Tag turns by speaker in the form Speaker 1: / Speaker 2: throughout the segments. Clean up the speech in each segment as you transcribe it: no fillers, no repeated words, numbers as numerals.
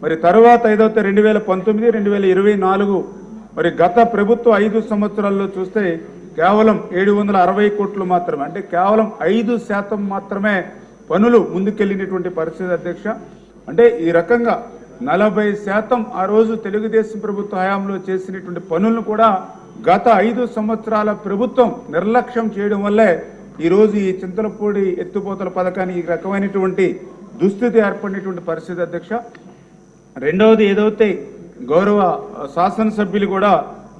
Speaker 1: మరి తర్వాత ఏదైతే 2019, 2024 మరి గత ప్రభుత్వ 5 సంవత్సరాల్లో చూస్తే కేవలం 760 కోట్లు మాత్రమే, అంటే కేవలం 5% మాత్రమే పనులు ముందుకెళ్ళినటువంటి పరిస్థితి అధ్యక్ష. అంటే ఈ రకంగా 40% ఆ రోజు తెలుగుదేశం ప్రభుత్వ హయాంలో చేసినటువంటి పనులను కూడా గత 5 సంవత్సరాల ప్రభుత్వం నిర్లక్ష్యం చేయడం వల్లే ఈరోజు ఈ చింతలపూడి ఎత్తిపోతల పథకాన్ని ఈ రకమైనటువంటి దుస్థితి ఏర్పడినటువంటి పరిస్థితి అధ్యక్ష. రెండవది ఏదైతే గౌరవ శాసనసభ్యులు కూడా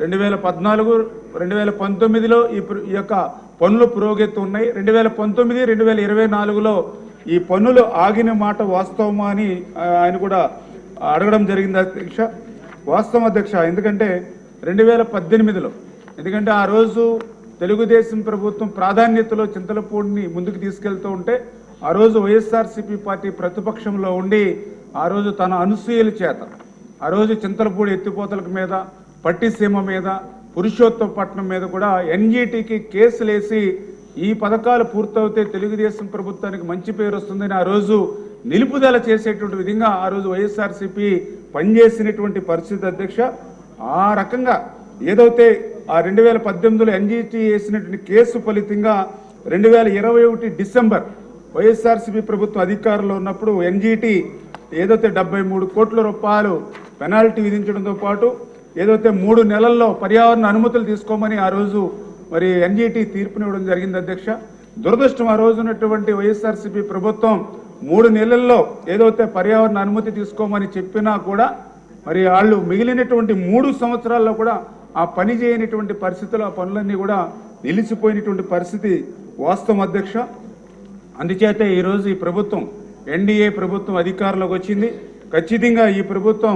Speaker 1: 2014, 2019లో ఈ యొక్క పనులు పురోగతి ఉన్నాయి. 2019, 2024లో ఈ పనులు ఆగిన మాట వాస్తవమా అని ఆయన కూడా అడగడం జరిగింది అధ్యక్ష. వాస్తవం అధ్యక్ష, ఎందుకంటే 2018లో, ఎందుకంటే ఆ రోజు తెలుగుదేశం ప్రభుత్వం ప్రాధాన్యతలో చింతలపూడిని ముందుకు తీసుకెళ్తూ ఉంటే ఆ రోజు వైఎస్ఆర్సీపీ పార్టీ ప్రతిపక్షంలో ఉండి ఆ రోజు తన అనసూయల చేత ఆ రోజు చింతలపూడి ఎత్తిపోతల మీద, పట్టిసీమ మీద, పురుషోత్తపట్నం మీద కూడా ఎన్జీటీకి కేసులేసి ఈ పథకాలు పూర్తవుతే తెలుగుదేశం ప్రభుత్వానికి మంచి పేరు వస్తుందని ఆ రోజు నిలుపుదల చేసేటువంటి విధంగా ఆ రోజు వైఎస్ఆర్సీపీ పనిచేసినటువంటి పరిస్థితి అధ్యక్ష. ఆ రకంగా ఏదైతే ఆ 2018లో ఎన్జీటీ వేసినటువంటి కేసు ఫలితంగా 2021 డిసెంబర్ వైఎస్ఆర్సీపీ ప్రభుత్వం అధికారంలో ఉన్నప్పుడు ఎన్జీటీ ఏదైతే 73 కోట్ల రూపాయలు పెనాల్టీ విధించడంతో పాటు ఏదైతే 3 నెలల్లో పర్యావరణ అనుమతులు తీసుకోమని ఆ రోజు మరి ఎన్జీటీ తీర్పునివ్వడం జరిగింది అధ్యక్ష. దురదృష్టం, ఆ రోజు ఉన్నటువంటి వైఎస్ఆర్సీపీ ప్రభుత్వం 3 నెలల్లో ఏదైతే పర్యావరణ అనుమతి తీసుకోమని చెప్పినా కూడా మరి వాళ్ళు మిగిలినటువంటి 3 సంవత్సరాల్లో కూడా ఆ పని చేయనటువంటి పరిస్థితులు, ఆ పనులన్నీ కూడా నిలిచిపోయినటువంటి పరిస్థితి వాస్తవం అధ్యక్ష. అందుచేతే ఈరోజు ఈ ప్రభుత్వం ఎన్డీఏ ప్రభుత్వం అధికారంలోకి వచ్చింది. ఖచ్చితంగా ఈ ప్రభుత్వం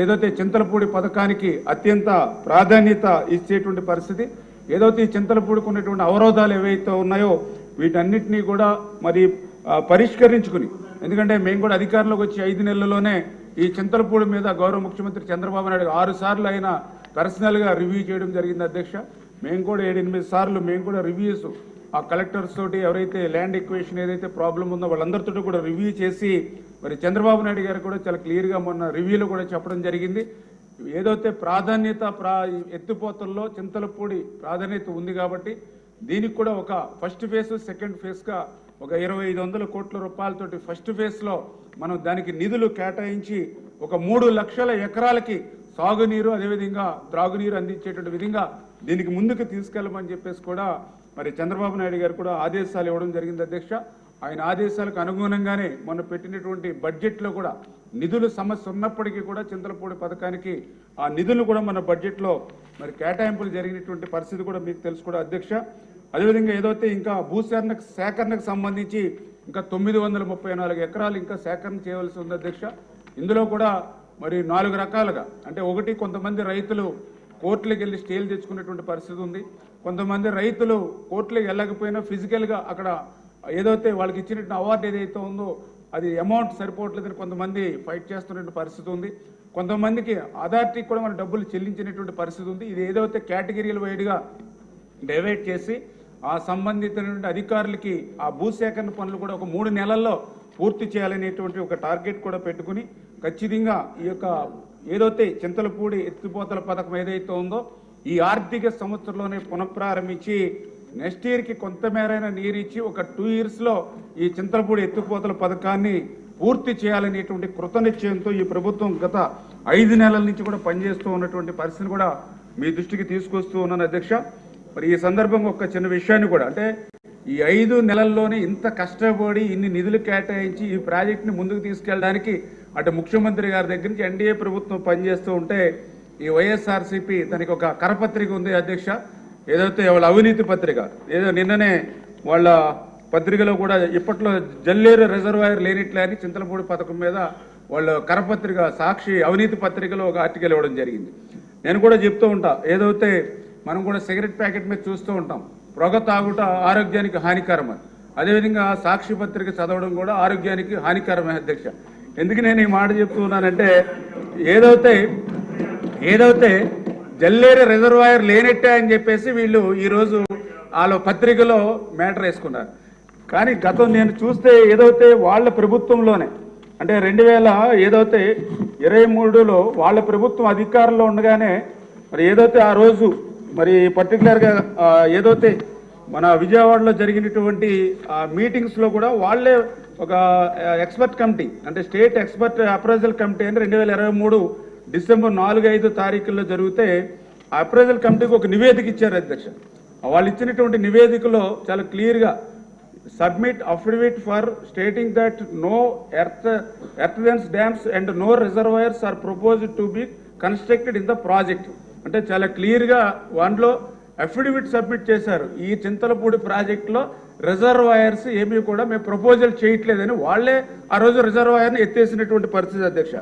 Speaker 1: ఏదైతే చింతలపూడి పథకానికి అత్యంత ప్రాధాన్యత ఇచ్చేటువంటి పరిస్థితి, ఏదైతే ఈ చింతలపూడికి ఉన్నటువంటి అవరోధాలు ఏవైతే ఉన్నాయో వీటన్నిటినీ కూడా మరి పరిష్కరించుకుని, ఎందుకంటే మేము కూడా అధికారంలోకి వచ్చి 5 నెలల్లోనే ఈ చింతలపూడి మీద గౌరవ ముఖ్యమంత్రి చంద్రబాబు నాయుడు 6 సార్లు ఆయన పర్సనల్గా రివ్యూ చేయడం జరిగింది అధ్యక్ష. మేము కూడా 7-8 సార్లు మేము కూడా రివ్యూస్ ఆ కలెక్టర్స్ తోటి, ఎవరైతే ల్యాండ్ ఎక్వేషన్ ఏదైతే ప్రాబ్లం ఉందో వాళ్ళందరితో కూడా రివ్యూ చేసి మరి చంద్రబాబు నాయుడు గారు కూడా చాలా క్లియర్గా మొన్న రివ్యూలో కూడా చెప్పడం జరిగింది. ఏదైతే ప్రాధాన్యత ఎత్తిపోతల్లో చింతలపూడి ప్రాధాన్యత ఉంది కాబట్టి దీనికి కూడా ఒక ఫస్ట్ ఫేజ్, సెకండ్ ఫేజ్గా ఒక 2500 కోట్ల రూపాయలతోటి ఫస్ట్ ఫేజ్లో మనం దానికి నిధులు కేటాయించి ఒక 3 లక్షల ఎకరాలకి సాగునీరు, అదేవిధంగా త్రాగునీరు అందించేటువంటి విధంగా దీనికి ముందుకు తీసుకెళ్ళమని చెప్పేసి కూడా మరి చంద్రబాబు నాయుడు గారు కూడా ఆదేశాలు ఇవ్వడం జరిగింది అధ్యక్ష. ఆయన ఆదేశాలకు అనుగుణంగానే మొన్న పెట్టినటువంటి బడ్జెట్లో కూడా నిధులు సమస్య ఉన్నప్పటికీ కూడా చింతలపూడి పథకానికి ఆ నిధులు కూడా మన బడ్జెట్లో మరి కేటాయింపులు జరిగినటువంటి పరిస్థితి కూడా మీకు తెలుసు కూడా అధ్యక్ష. అదేవిధంగా ఏదైతే ఇంకా సేకరణకు సంబంధించి ఇంకా 934 ఎకరాలు ఇంకా సేకరణ చేయవలసి ఉంది అధ్యక్ష. ఇందులో కూడా మరి 4 రకాలుగా, అంటే ఒకటి కొంతమంది రైతులు కోర్టులకు వెళ్ళి స్టేలు తెచ్చుకునేటువంటి పరిస్థితి ఉంది. కొంతమంది రైతులు కోర్టులకు వెళ్ళకపోయినా ఫిజికల్గా అక్కడ ఏదైతే వాళ్ళకి ఇచ్చినటువంటి అవార్డు ఏదైతే ఉందో అది అమౌంట్ సరిపోవట్లేదని కొంతమంది ఫైట్ చేస్తున్నటువంటి పరిస్థితి ఉంది. కొంతమందికి అథారిటీకి కూడా మన డబ్బులు చెల్లించినటువంటి పరిస్థితి ఉంది. ఇది ఏదైతే కేటగిరీల వైడ్గా డివైడ్ చేసి ఆ సంబంధితమైనటువంటి అధికారులకి ఆ భూసేకరణ పనులు కూడా ఒక 3 నెలల్లో పూర్తి చేయాలనేటువంటి ఒక టార్గెట్ కూడా పెట్టుకుని ఖచ్చితంగా ఈ యొక్క ఏదైతే చింతలపూడి ఎత్తిపోతల పథకం ఏదైతే ఉందో ఈ ఆర్థిక సంవత్సరంలోనే పునఃప్రారంభించి నెక్స్ట్ ఇయర్కి కొంతమేరైన నీరు ఇచ్చి ఒక 2 ఇయర్స్లో ఈ చింతలపూడి ఎత్తిపోతల పథకాన్ని పూర్తి చేయాలనేటువంటి కృతనిశ్చయంతో ఈ ప్రభుత్వం గత 5 నెలల నుంచి కూడా పనిచేస్తూ ఉన్నటువంటి పరిస్థితిని కూడా మీ దృష్టికి తీసుకొస్తూ ఉన్నాను అధ్యక్ష. మరి ఈ సందర్భంగా ఒక చిన్న విషయాన్ని కూడా, అంటే ఈ 5 నెలల్లోనే ఇంత కష్టపడి ఇన్ని నిధులు కేటాయించి ఈ ప్రాజెక్టుని ముందుకు తీసుకెళ్ళడానికి అటు ముఖ్యమంత్రి గారి దగ్గర నుంచి ఎన్డీఏ ప్రభుత్వం పనిచేస్తూ ఉంటే ఈ వైఎస్ఆర్సీపీ తనకి ఒక కరపత్రిక ఉంది అధ్యక్ష. ఏదైతే వాళ్ళ అవినీతి పత్రిక, ఏదో నిన్ననే వాళ్ళ పత్రికలో కూడా ఇప్పట్లో జల్లేరు రిజర్వాయర్ లేనిట్లే అని చింతలపూడి పథకం మీద వాళ్ళ కరపత్రిక సాక్షి అవినీతి పత్రికలో ఒక ఆర్టికల్ ఇవ్వడం జరిగింది. నేను కూడా చెప్తూ ఉంటా, ఏదైతే మనం కూడా సిగరెట్ ప్యాకెట్ మీద చూస్తూ ఉంటాం పొగ తాగుట ఆరోగ్యానికి హానికరం అని, అదేవిధంగా సాక్షి పత్రిక చదవడం కూడా ఆరోగ్యానికి హానికరమే అధ్యక్ష. ఎందుకు నేను ఈ మాట చెప్తున్నానంటే ఏదైతే జల్లేరు రిజర్వాయర్ లేనట్టే అని చెప్పేసి వీళ్ళు ఈరోజు వాళ్ళ పత్రికలో మ్యాటర్ వేసుకున్నారు. కానీ గతం నేను చూస్తే ఏదైతే వాళ్ళ ప్రభుత్వంలోనే అంటే 2000 ఏదైతే 23లో వాళ్ళ ప్రభుత్వం అధికారంలో ఉండగానే మరి ఏదైతే ఆ రోజు మరి పర్టికులర్గా ఏదైతే మన విజయవాడలో జరిగినటువంటి మీటింగ్స్లో కూడా వాళ్ళే ఒక ఎక్స్పర్ట్ కమిటీ అంటే స్టేట్ ఎక్స్పర్ట్ అప్రైజల్ కమిటీ అని 2023 డిసెంబర్ 4-5 తారీఖుల్లో జరిగితే ఆ అప్రైజల్ కమిటీకి ఒక నివేదిక ఇచ్చారు అధ్యక్ష. వాళ్ళు ఇచ్చినటువంటి నివేదికలో చాలా క్లియర్గా submit affidavit for stating that no earthworks dams and no reservoirs are proposed to be constructed in the project. అంటే చాలా క్లియర్గా వాటిలో అఫిడవిట్ సబ్మిట్ చేశారు. ఈ చింతలపూడి ప్రాజెక్టులో రిజర్వాయర్స్ ఏమీ కూడా మేము ప్రపోజల్ చేయట్లేదని వాళ్ళే ఆ రోజు రిజర్వాయర్ని ఎత్తేసినటువంటి పరిస్థితి అధ్యక్ష.